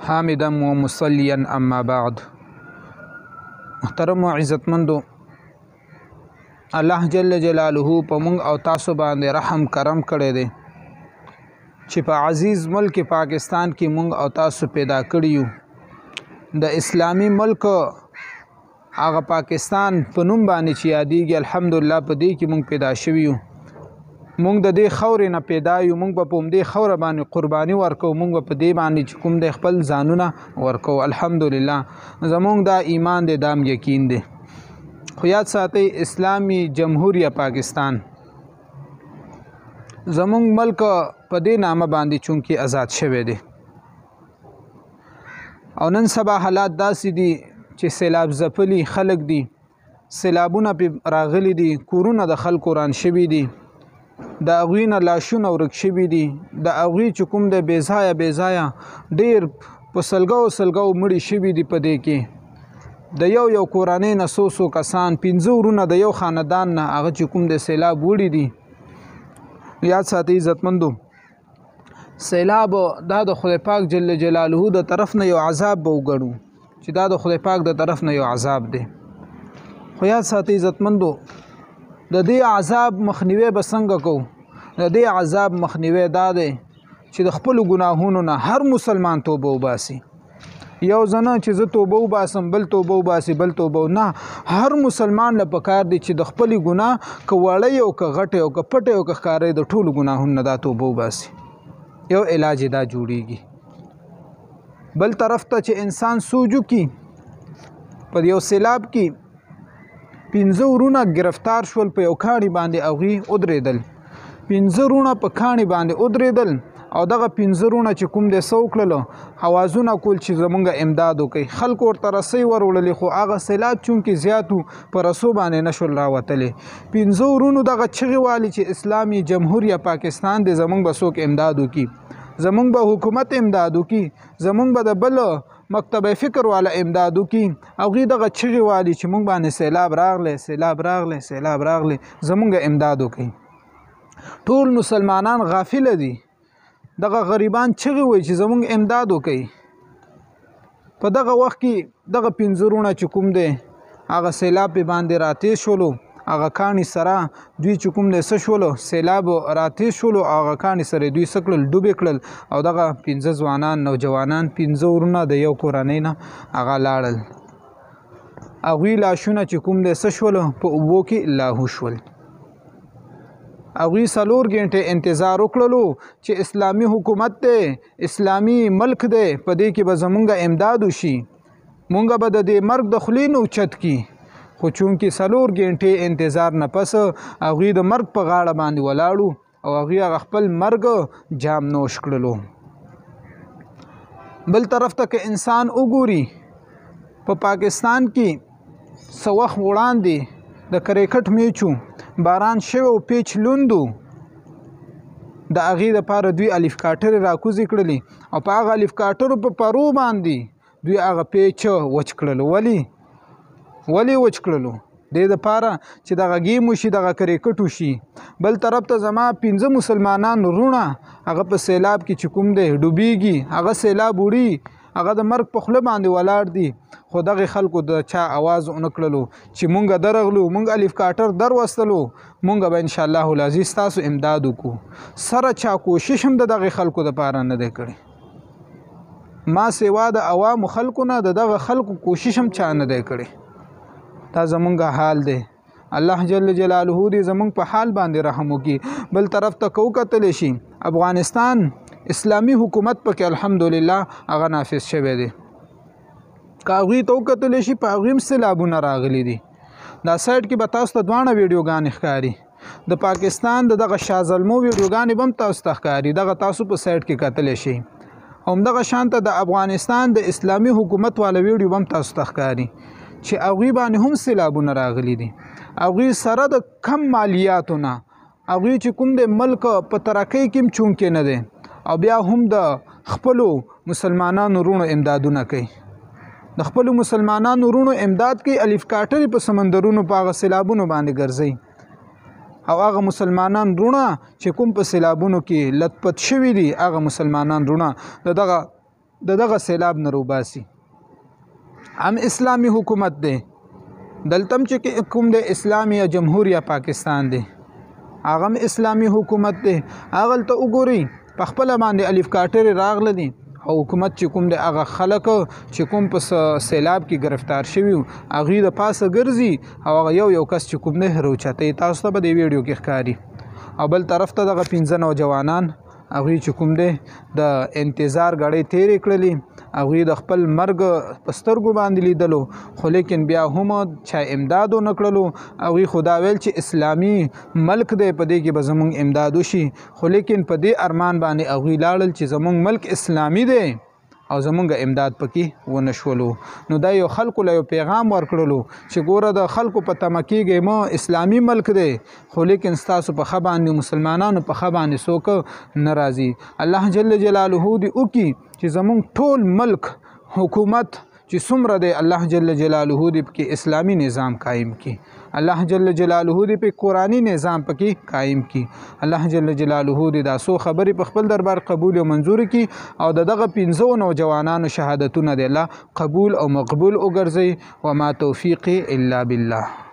حامدا ومصليا اما بعد. محترم و عزتمندو، الله جل جلاله په مونږ او تاسو باندې رحم کرم کړی دی چې په عزیز ملک پاکستان کې مونږ او تاسو پیدا کړی یو. د اسلامی ملک هغه پاکستان په نوم باندې چې یادېږي، الحمدلله په دې کې مونږ پیدا شوي یو. مونږ د دې خاورې نه پیدا یو، مونږ به په همدې خاوره باندې قرباني ورکو، مونږ به په دې باندې چې کوم دی خپل ځانونه ورکو. الحمدلله زمونږ دا ایمان دی، دام یقین دی. خو یاد ساتئ، اسلامی جمهوریه پاکستان زمونږ ملک په دې نامه باندې چونکې آزاد شوی دی، او نن سبا حالات داسې دي چې سیلاب ځپلي خلک دي، سیلابونه پې راغلي دي، کورونه د خلکو وران شوي دي، د هغوی نه لاشونه ورک شوي دي، د هغوی چې کوم دی بې ځایه ډېر په سلګو مړي شوي دي. په دې کې د یو کورنۍ نه څو کسان، 5 ورونه د یو خاندان نه هغه چې کوم دی سیلاب وړي دي. یاد ساتئ عزتمندو، سیلاب دا د خدای پاک جل جلاله د طرف نه یو عذاب به وګڼو چې دا د خدای پاک د طرف نه یو عذاب دی. خو یاد ساتئ عزتمندو، د دې عذاب مخنیوی به څنګه کوو؟ د دې عذاب مخنیوی دا دی چې د خپلو ګناهونو نه هر مسلمان توبه وباسي. یو ځنه چې زه توبه وباسم، بل توبه وباسي، بل توبه نه، هر مسلمان له پکار دی چې د خپلې ګناه که وړی او که غټی او که پټی او که ښکاری د ټولو ګناهونو نه دا توبه وباسي. یو علاج دا جوړیږي. بل طرف ته چې انسان سوچ وکړي، په یو سیلاب کې 15 ورونه گرفتار شول، په یو کاڼي باندې هغوی ودرېدل، 15 ورونه په کاڼي باندې ودرېدل، او دغه 15 ورونه چې کوم دی څه وکړلو، اوازونه کول چې زمونږ امداد وکړي. خلکو ورته رسۍ وروړلې، خو هغه سیلاب چونکې زیات و، په رسو باندې نشول راوتلی. 15 ورونو دغه چغې والي چې اسلامي جمهوریه پاکستان دی، زمونږ به څوک امداد وکړي، زمونږ به حکومت امداد وکړي، زمونږ به د بل مکتب فکر والا امداد وکړي. هغوی دغه چغې والي چې مونږ باندې سیلاب راغلی، سیلاب راغلی، سیلاب راغلی، زمونږ امداد وکړي. ټول مسلمانان غافله دي، دغه غریبان چغې وایي چې زمونږ امداد وکړي. په دغه وخت کې دغه 15 ورونه چې کوم دی هغه سیلاب پې باندې راتېز شولو، هغه کاڼي سره دوی چې کوم دی څه شولو، سیلاب راتېز شولو، هغه کاڼي سره دوی څه کړل، ډوبې کړل، او دغه 15 ځوانان نوجوانان 15 ورونه د یو کورنۍ نه هغه لاړل. هغوی لاشونه چې کوم دی څه شولو، په اوبو کې لاهو شول. هغوی 4 غنټې انتظار وکړلو چې اسلامي حکومت دی، اسلامي ملک دی، په دې کې به زمونږ امداد وشي، مونږ به د دې مرګ د خولې نه اوچت کړي. خو چونکې 4 غنټې انتظار نه پس هغوی د مرګ په غاړه باندې ولاړو، او هغوی هغه خپل مرګ جام نوش کړلو. بل طرف ته که انسان وګوري، په پاکستان کې څه وخت وړاندې د کرکټ میچو باران شوی او پیچ لوندو، د هغې دپاره دوی الف کاټرې راکوزې کړلې، او په هغه الف کاټرو په پرو باندې دوی هغه پیچ وچ کړلو. ولې وچ کړلو؟ دې دپاره چې دغه ګیم وشي، دغه کرکټ وشي. بل طرف ته زما 15 مسلمانان وروڼه هغه په سیلاب کې چې کوم دی ډوبېږي، هغه سیلاب وړي، هغه د مرګ په خوله باندې ولاړ دي. خو دغې خلکو د چا اواز ونه کړلو چې مونږ درغلو، مونږ الف کاټر در وستلو، مونږ به انشاءالله العزیز تاسو امداد وکړو. سره چا کوشش هم د دغې خلکو دپاره نه دی کړی، ما سوا د عوامو خلکو نه د دغه خلکو کوشش هم چا نه دی کړی. دا زمونږ حال دی. الله جل جلاله دې زمونږ په حال باندې رحم وکړي. بل طرف ته که وکتلی شي، افغانستان اسلامی حکومت پکې الحمدلله هغه نافذ شوی دی. که هغوی ته وکتلی شي، په هغوی هم سیلابونه راغلي دي. دا سایډ کې به تاسو ته 2 ویډیوګانې ښکاري، د پاکستان دغه شازلمو ویډیوګانې به هم تاسو ته ښکاري، دغه تاسو په سایډ کې کتلی شئ. همدغه شانته د افغانستان د اسلامي حکومت والا ویډیو به هم تاسو ته ښکاري چې هغوی باندې هم سیلابونه راغلي دي. هغوی سره د کم مالیاتو نه، هغوی چې کوم د ملک په ترقۍ کې هم چونکې نه دی، او بیا هم د خپلو مسلمانانو وروڼو امدادونه کوي، د خپلو مسلمانانو وروڼو امداد کوي. الف کاټرې په سمندرونو په هغه سیلابونو باندې ګرځي، او هغه مسلمانان وروڼه چې کوم په سیلابونو کې لطپت شوي دي، هغه مسلمانان وروڼه دغه دغه سیلاب نه روباسي. هم اسلامی حکومت دی دلتم چې کوم د اسلامی جمهوریه پاکستان دی هغه اسلامی حکومت دی. هغه ته وګورئ په خپل باندې الف کاټر راغله دي او حکومت چې کوم د هغه خلک چې کوم په سیلاب کې گرفتار شوي هغه د پاسه ګرځي او هغه یو کس چې کوم نه هروچته تاسو ته به د ویډیو کې ښکاری. او بل طرف ته دغه 15 نوجوانان هغه چې کوم دی د انتظار غړې تیرې کړلې هغه د خپل مرګ پسترګو باندې لیدلو خو لیکن بیا هم چا امدادو نکړلو. هغه خدا ویل چې اسلامی ملک دی په دې کې به زمونږ امداد وشي خو لیکن په دې ارمان باندې هغه لاړل چې زمونږ ملک اسلامی دی او زمونږ امداد پکې ونشولو. نو دا یو خلکو له پیغام ورکړلو چې ګوره د خلکو په تمکیږي مو اسلامی ملک دی خو لیکن ستاسو په خبان مسلمانانو په خبان سوک ناراضي. الله جل جلاله دی او کی چې زمونږ ټول ملک حکومت چې څومره دی الله جل جلاله دی په اسلامی نظام قائم کی. الله جل جلاله دی په قرآنی نظام پکې قائم کی. الله جل جلاله دی دا سو خبرې په خپل دربار قبول او منظور کی او دغه 15 نوجوانانو شهادتونه دی الله قبول او مقبول وګرځي. وما توفیقی الا بالله.